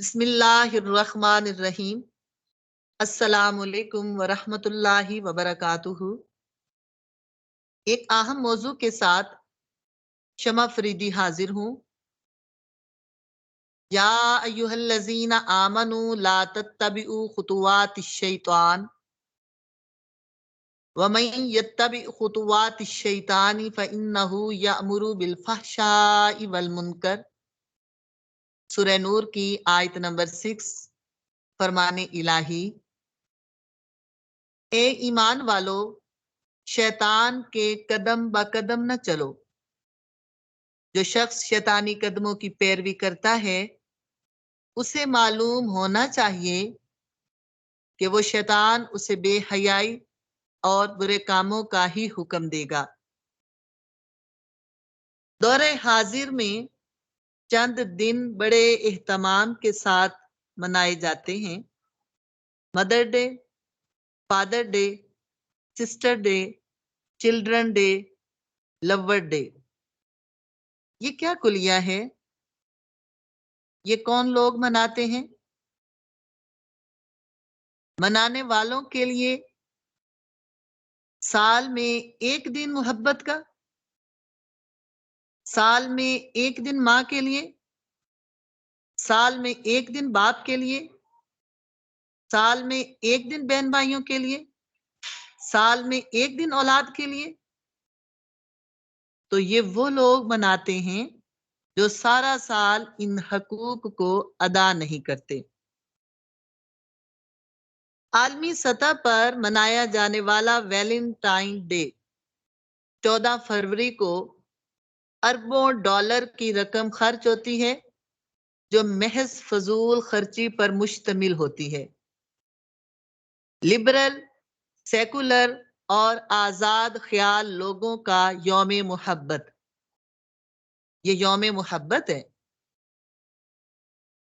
بسم اللہ الرحمن الرحیم۔ السلام علیکم ورحمۃ اللہ وبرکاتہ۔ ایک اہم موضوع کے ساتھ شمع فریدی حاضر ہوں۔ یا ایھا الذین آمنوا لا تتبعوا خطوات الشیطان ومن یتبع خطوات الشیطان فإنہ یأمر بالفحشاء والمنکر۔ سورہ نور کی آیت نمبر 6، فرمان الہی: اے ایمان والو، شیطان کے قدم با قدم نہ چلو۔ جو شخص شیطانی قدموں کی پیروی کرتا ہے اسے معلوم ہونا چاہیے کہ وہ شیطان اسے بے حیائی اور برے کاموں کا ہی حکم دے گا۔ دور حاضر میں چند دن بڑے اہتمام کے ساتھ منائے جاتے ہیں: mother day, father day, sister day, children day, lover day. یہ کیا کلیہ ہے؟ یہ کون لوگ مناتے ہیں؟ منانے والوں کے لیے سال میں ایک دن محبت کا، سال میں ایک دن ماں کے لیے، سال میں ایک دن باپ کے لیے، سال میں ایک دن بہن بھائیوں کے لیے، سال میں ایک دن اولاد کے لیے۔ تو یہ وہ لوگ مناتے ہیں جو سارا سال ان حقوق کو ادا نہیں کرتے۔ عالمی سطح پر منایا جانے والا ویلنٹائن ڈے 14 فروری کو اربوں ڈالر کی رقم خرچ ہوتی ہے جو محض فضول خرچی پر مشتمل ہوتی ہے۔ لبرل، سیکولر اور آزاد خیال لوگوں کا یوم محبت، یہ یوم محبت ہے،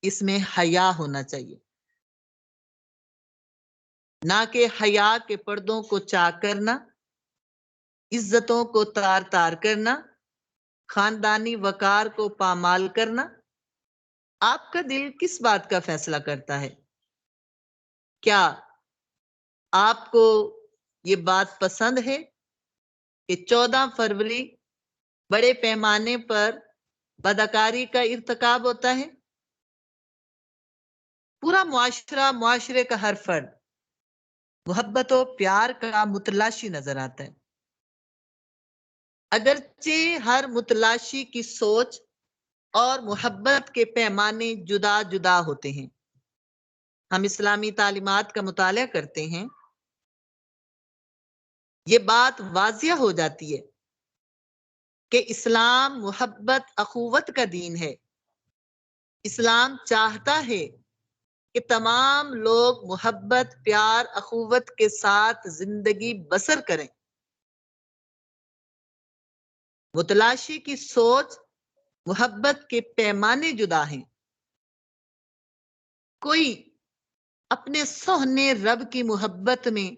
اس میں حیا ہونا چاہیے، نہ کہ حیا کے پردوں کو چاک کرنا، عزتوں کو تار تار کرنا، خاندانی وقار کو پامال کرنا۔ آپ کا دل کس بات کا فیصلہ کرتا ہے؟ کیا آپ کو یہ بات پسند ہے کہ 14 فروری بڑے پیمانے پر بدکاری کا ارتکاب ہوتا ہے؟ پورا معاشرے کا ہر فرد محبت و پیار کا متلاشی نظر آتا ہے، اگرچہ ہر متلاشی کی سوچ اور محبت کے پیمانے جدا جدا ہوتے ہیں۔ ہم اسلامی تعلیمات کا مطالعہ کرتے ہیں، یہ بات واضح ہو جاتی ہے کہ اسلام محبت اخوت کا دین ہے۔ اسلام چاہتا ہے کہ تمام لوگ محبت، پیار، اخوت کے ساتھ زندگی بسر کریں۔ متلاشی کی سوچ، محبت کے پیمانے جدا ہیں۔ کوئی اپنے سوہنے رب کی محبت میں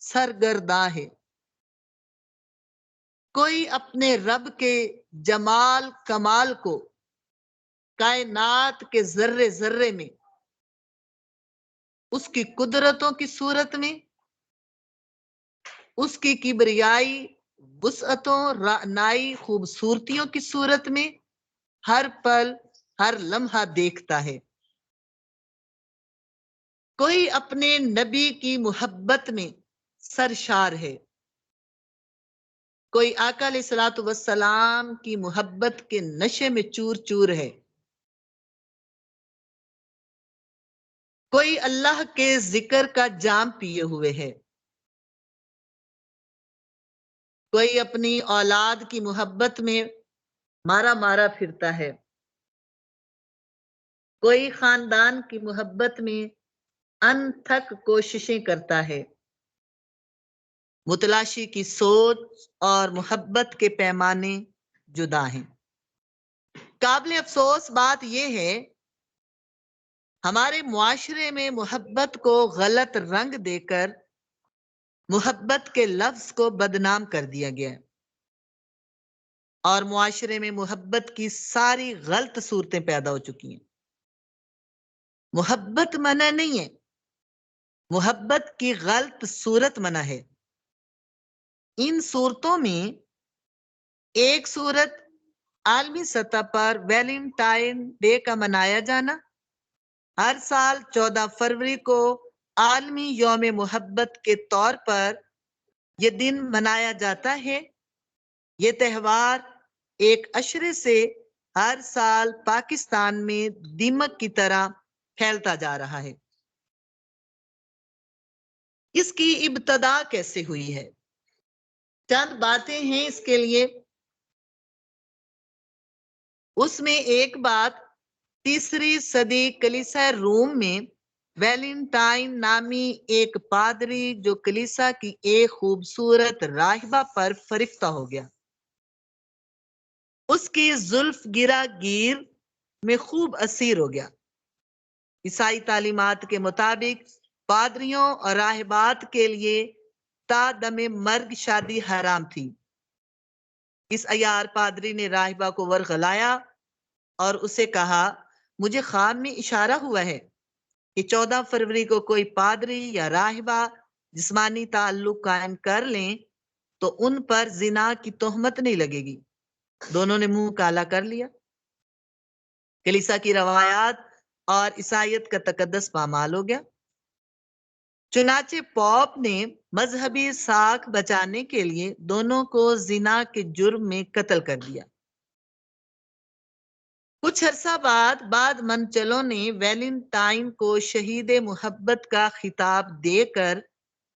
سرگرداں ہے، کوئی اپنے رب کے جمال کمال کو کائنات کے ذرے ذرے میں، اس کی قدرتوں کی صورت میں، اس کی کبریائی وسعتوں، رعنائی خوبصورتیوں کی صورت میں ہر پل ہر لمحہ دیکھتا ہے۔ کوئی اپنے نبی کی محبت میں سرشار ہے، کوئی آقا علیہ الصلوۃ والسلام کی محبت کے نشے میں چور چور ہے، کوئی اللہ کے ذکر کا جام پیے ہوئے ہے، کوئی اپنی اولاد کی محبت میں مارا مارا پھرتا ہے، کوئی خاندان کی محبت میں انتھک کوششیں کرتا ہے۔ متلاشی کی سوچ اور محبت کے پیمانے جدا ہیں۔ قابل افسوس بات یہ ہے، ہمارے معاشرے میں محبت کو غلط رنگ دے کر محبت کے لفظ کو بدنام کر دیا گیا ہے، اور معاشرے میں محبت کی ساری غلط صورتیں پیدا ہو چکی ہیں۔ محبت منع نہیں ہے، محبت کی غلط صورت منع ہے۔ ان صورتوں میں ایک صورت عالمی سطح پر ویلنٹائن ڈے کا منایا جانا۔ ہر سال 14 فروری کو عالمی یوم محبت کے طور پر یہ دن منایا جاتا ہے۔ یہ تہوار ایک عشرے سے ہر سال پاکستان میں دیمک کی طرح پھیلتا جا رہا ہے۔ اس کی ابتدا کیسے ہوئی ہے؟ چند باتیں ہیں اس کے لیے۔ اس میں ایک بات، 3 صدی کلیسا روم میں ویلنٹائن نامی ایک پادری جو کلیسا کی ایک خوبصورت راہبہ پر فرفتہ ہو گیا، اس کی زلف گرا گیر میں خوب اسیر ہو گیا۔ عیسائی تعلیمات کے مطابق پادریوں اور راہبات کے لیے تا دم مرگ شادی حرام تھی۔ اس عیار پادری نے راہبہ کو ورغلایا اور اسے کہا، مجھے خواب میں اشارہ ہوا ہے کہ 14 فروری کو کوئی پادری یا راہبہ جسمانی تعلق قائم کر لیں تو ان پر زنا کی تہمت نہیں لگے گی۔ دونوں نے منہ کالا کر لیا۔ کلیسا کی روایات اور عیسائیت کا تقدس پامال ہو گیا۔ چنانچہ پوپ نے مذہبی ساکھ بچانے کے لیے دونوں کو زنا کے جرم میں قتل کر دیا۔ کچھ عرصہ بعد منچلوں نے ویلنٹائن کو شہید محبت کا خطاب دے کر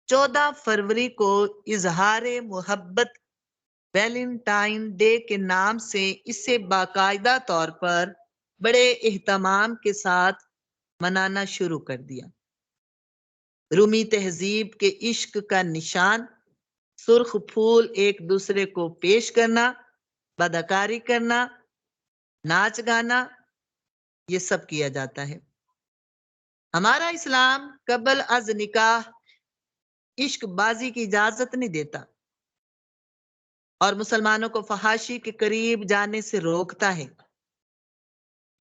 14 فروری کو اظہار محبت ویلنٹائن ڈے کے نام سے اسے باقاعدہ طور پر بڑے اہتمام کے ساتھ منانا شروع کر دیا۔ رومی تہذیب کے عشق کا نشان سرخ پھول ایک دوسرے کو پیش کرنا، بداکاری کرنا، ناچ گانا، یہ سب کیا جاتا ہے۔ ہمارا اسلام قبل از نکاح عشق بازی کی اجازت نہیں دیتا اور مسلمانوں کو فحاشی کے قریب جانے سے روکتا ہے۔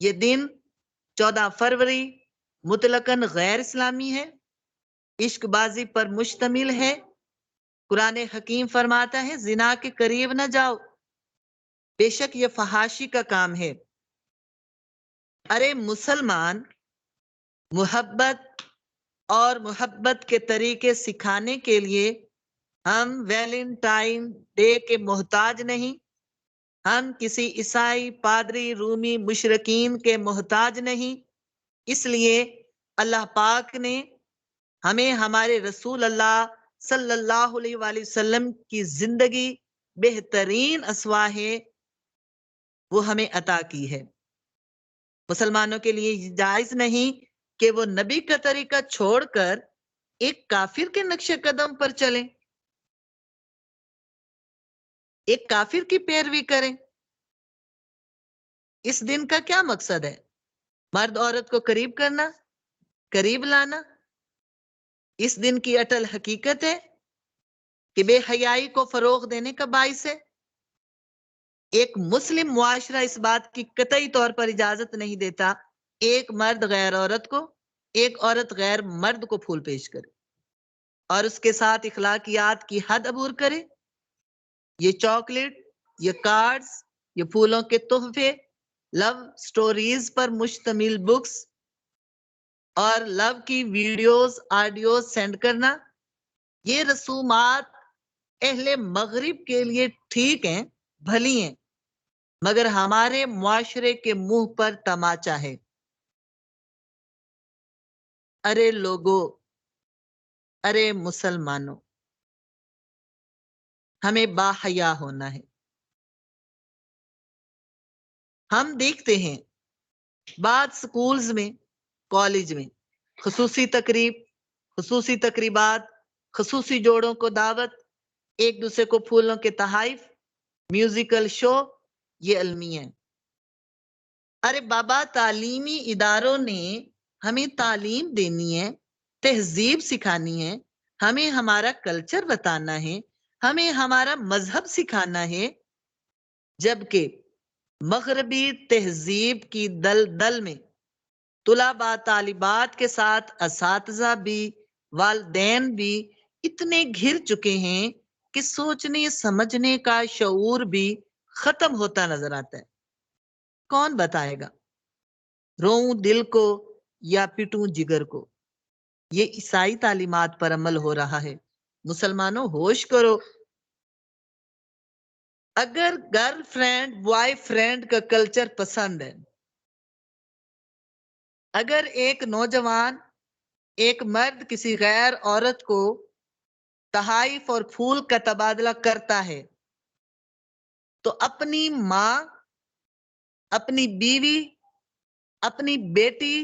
یہ دن 14 فروری مطلقاً غیر اسلامی ہے، عشق بازی پر مشتمل ہے۔ قرآن حکیم فرماتا ہے، زنا کے قریب نہ جاؤ، بے شک یہ فحاشی کا کام ہے۔ ارے مسلمان، محبت اور محبت کے طریقے سکھانے کے لیے ہم ویلنٹائن ڈے کے محتاج نہیں، ہم کسی عیسائی پادری رومی مشرکین کے محتاج نہیں۔ اس لیے اللہ پاک نے ہمیں ہمارے رسول اللہ صلی اللہ علیہ وآلہ وسلم کی زندگی بہترین اسوا ہے، وہ ہمیں عطا کی ہے۔ مسلمانوں کے لیے جائز نہیں کہ وہ نبی کا طریقہ چھوڑ کر ایک کافر کے نقش قدم پر چلیں، ایک کافر کی پیروی کریں۔ اس دن کا کیا مقصد ہے؟ مرد عورت کو قریب کرنا، قریب لانا۔ اس دن کی اٹل حقیقت ہے کہ بے حیائی کو فروغ دینے کا باعث ہے۔ ایک مسلم معاشرہ اس بات کی قطعی طور پر اجازت نہیں دیتا ایک مرد غیر عورت کو، ایک عورت غیر مرد کو پھول پیش کرے اور اس کے ساتھ اخلاقیات کی حد عبور کرے۔ یہ چاکلیٹ، یہ کارڈز، یہ پھولوں کے تحفے، لو سٹوریز پر مشتمل بکس اور لو کی ویڈیوز آڈیوز سینڈ کرنا، یہ رسومات اہل مغرب کے لیے ٹھیک ہیں، بھلی ہیں، مگر ہمارے معاشرے کے منہ پر تماچا ہے۔ ارے لوگو، ارے مسلمانوں، ہمیں باحیا ہونا ہے۔ ہم دیکھتے ہیں بعض سکولز میں، کالج میں خصوصی تقریبات، خصوصی جوڑوں کو دعوت، ایک دوسرے کو پھولوں کے تحائف، میوزیکل شو، یہ المیہ ہے۔ ارے بابا، تعلیمی اداروں نے ہمیں تعلیم دینی ہے، تہذیب سکھانی ہے، ہمیں ہمارا کلچر بتانا ہے، ہمیں ہمارا مذہب سکھانا ہے، جبکہ مغربی تہذیب کی دلدل میں طلباء طالبات کے ساتھ اساتذہ بھی، والدین بھی اتنے گھر چکے ہیں کہ سوچنے سمجھنے کا شعور بھی ختم ہوتا نظر آتا ہے۔ کون بتائے گا؟ روؤں دل کو یا پٹوں جگر کو؟ یہ عیسائی تعلیمات پر عمل ہو رہا ہے۔ مسلمانوں ہوش کرو۔ اگر گرل فرینڈ بوائے فرینڈ کا کلچر پسند ہے، اگر ایک نوجوان، ایک مرد کسی غیر عورت کو تحائف اور پھول کا تبادلہ کرتا ہے، تو اپنی ماں، اپنی بیوی، اپنی بیٹی،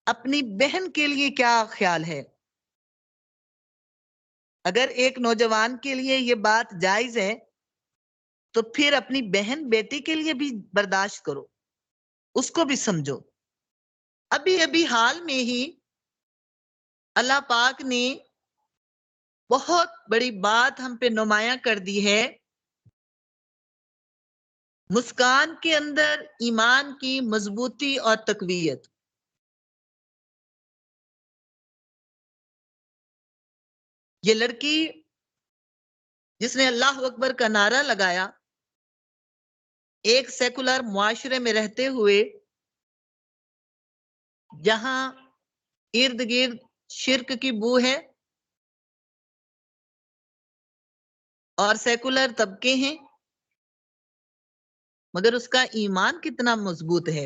اپنی بہن کے لیے کیا خیال ہے؟ اگر ایک نوجوان کے لیے یہ بات جائز ہے تو پھر اپنی بہن بیٹی کے لیے بھی برداشت کرو، اس کو بھی سمجھو۔ ابھی حال میں ہی اللہ پاک نے بہت بڑی بات ہم پہ نمایاں کر دی ہے۔ مسکان کے اندر ایمان کی مضبوطی اور تقویت۔ یہ لڑکی جس نے اللہ اکبر کا نعرہ لگایا، ایک سیکولر معاشرے میں رہتے ہوئے جہاں ارد گرد شرک کی بو ہے اور سیکولر طبقے ہیں، مگر اس کا ایمان کتنا مضبوط ہے۔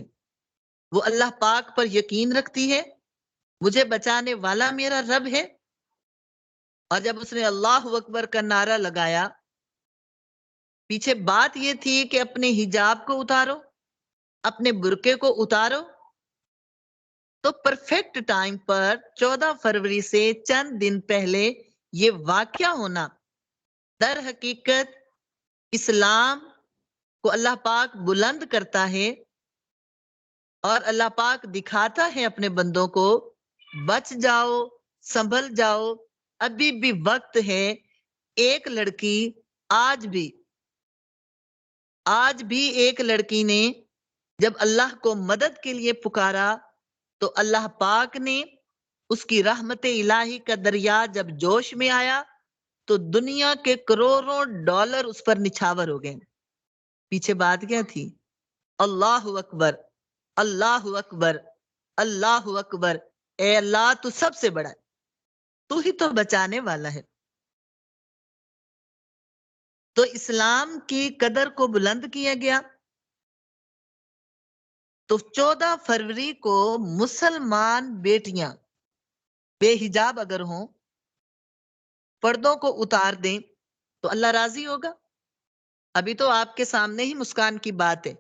وہ اللہ پاک پر یقین رکھتی ہے، مجھے بچانے والا میرا رب ہے۔ اور جب اس نے اللہ اکبر کا نعرہ لگایا، پیچھے بات یہ تھی کہ اپنے حجاب کو اتارو، اپنے برقعے کو اتارو، تو پرفیکٹ ٹائم پر 14 فروری سے چند دن پہلے یہ واقعہ ہونا در حقیقت اسلام کو اللہ پاک بلند کرتا ہے، اور اللہ پاک دکھاتا ہے اپنے بندوں کو، بچ جاؤ، سنبھل جاؤ، ابھی بھی وقت ہے۔ ایک لڑکی آج بھی ایک لڑکی نے جب اللہ کو مدد کے لیے پکارا تو اللہ پاک نے اس کی رحمت الہی کا دریا جب جوش میں آیا تو دنیا کے کروڑوں ڈالر اس پر نچھاور ہو گئے۔ پیچھے بات کیا تھی؟ اللہ اکبر، اللہ اکبر، اللہ اکبر۔ اے اللہ تو سب سے بڑا ہے، تو ہی تو بچانے والا ہے۔ تو اسلام کی قدر کو بلند کیا گیا۔ تو 14 فروری کو مسلمان بیٹیاں بے حجاب اگر ہوں، پردوں کو اتار دیں تو اللہ راضی ہوگا؟ ابھی تو آپ کے سامنے ہی مسکان کی بات ہے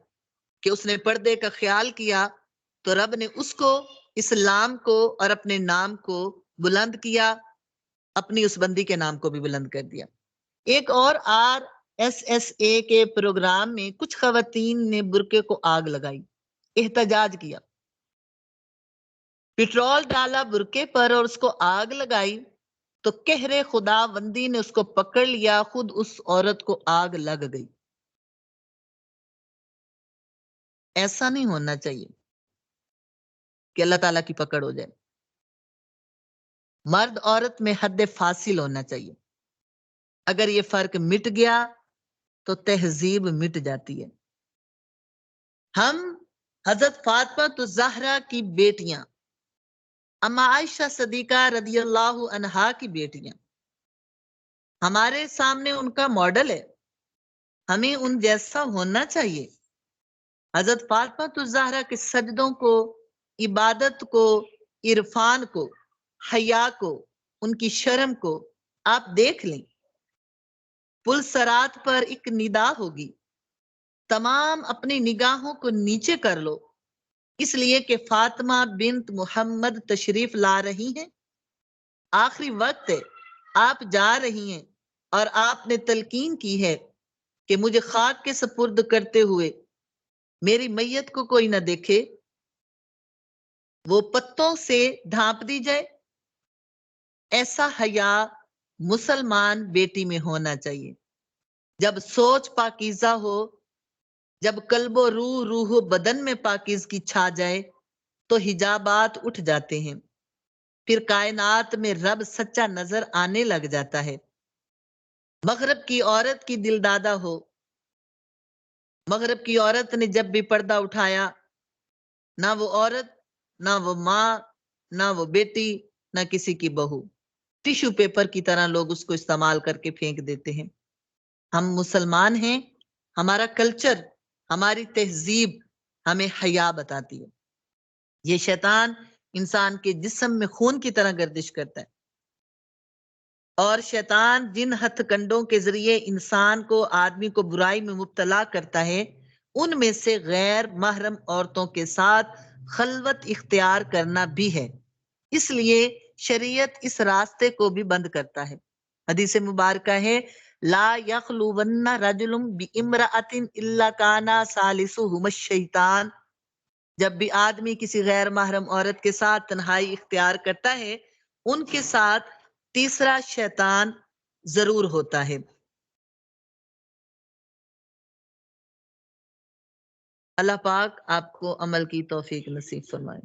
کہ اس نے پردے کا خیال کیا تو رب نے اس کو، اسلام کو اور اپنے نام کو بلند کیا، اپنی اس بندی کے نام کو بھی بلند کر دیا۔ ایک اور RSSA کے پروگرام میں کچھ خواتین نے برقعے کو آگ لگائی، احتجاج کیا، پٹرول ڈالا برقعے پر اور اس کو آگ لگائی، تو قہر خداوندی نے اس کو پکڑ لیا، خود اس عورت کو آگ لگ گئی۔ ایسا نہیں ہونا چاہیے کہ اللہ تعالیٰ کی پکڑ ہو جائے۔ مرد عورت میں حد فاصل ہونا چاہیے۔ اگر یہ فرق مٹ گیا تو تہذیب مٹ جاتی ہے۔ ہم حضرت فاطمہ الزہرا کی بیٹیاں، اما عائشہ صدیقہ رضی اللہ عنہا کی بیٹیاں، ہمارے سامنے ان کا ماڈل ہے، ہمیں ان جیسا ہونا چاہیے۔ حضرت فاطمہ الزہرا کے سجدوں کو، عبادت کو، عرفان کو، حیا کو، ان کی شرم کو آپ دیکھ لیں۔ پل صراط پر ایک ندا ہوگی، تمام اپنی نگاہوں کو نیچے کر لو، اس لیے کہ فاطمہ بنت محمد تشریف لا رہی ہیں۔ آخری وقت ہے، آپ جا رہی ہیں اور آپ نے تلقین کی ہے کہ مجھے خاک کے سپرد کرتے ہوئے میری میت کو کوئی نہ دیکھے، وہ پتوں سے ڈھانپ دی جائے۔ ایسا حیا مسلمان بیٹی میں ہونا چاہیے۔ جب سوچ پاکیزہ ہو، جب قلب و روح و بدن میں پاکیزگی چھا جائے تو حجابات اٹھ جاتے ہیں، پھر کائنات میں رب سچا نظر آنے لگ جاتا ہے۔ مغرب کی عورت کی دل دادا ہو، مغرب کی عورت نے جب بھی پردہ اٹھایا، نہ وہ عورت، نہ وہ ماں، نہ وہ بیٹی، نہ کسی کی بہو، ٹیشو پیپر کی طرح لوگ اس کو استعمال کر کے پھینک دیتے ہیں۔ ہم مسلمان ہیں، ہمارا کلچر، ہماری تہذیب ہمیں حیا بتاتی ہے۔ یہ شیطان انسان کے جسم میں خون کی طرح گردش کرتا ہے، اور شیطان جن ہتھ کنڈوں کے ذریعے انسان کو، آدمی کو برائی میں مبتلا کرتا ہے، ان میں سے غیر محرم عورتوں کے ساتھ خلوت اختیار کرنا بھی ہے۔ اس لیے شریعت اس راستے کو بھی بند کرتا ہے۔ حدیث مبارکہ ہے، لا یخلون رجل بامرأۃ الا کان ثالثہما الشیطان۔ جب بھی آدمی کسی غیر محرم عورت کے ساتھ تنہائی اختیار کرتا ہے، ان کے ساتھ تیسرا شیطان ضرور ہوتا ہے۔ اللہ پاک آپ کو عمل کی توفیق نصیب فرمائے۔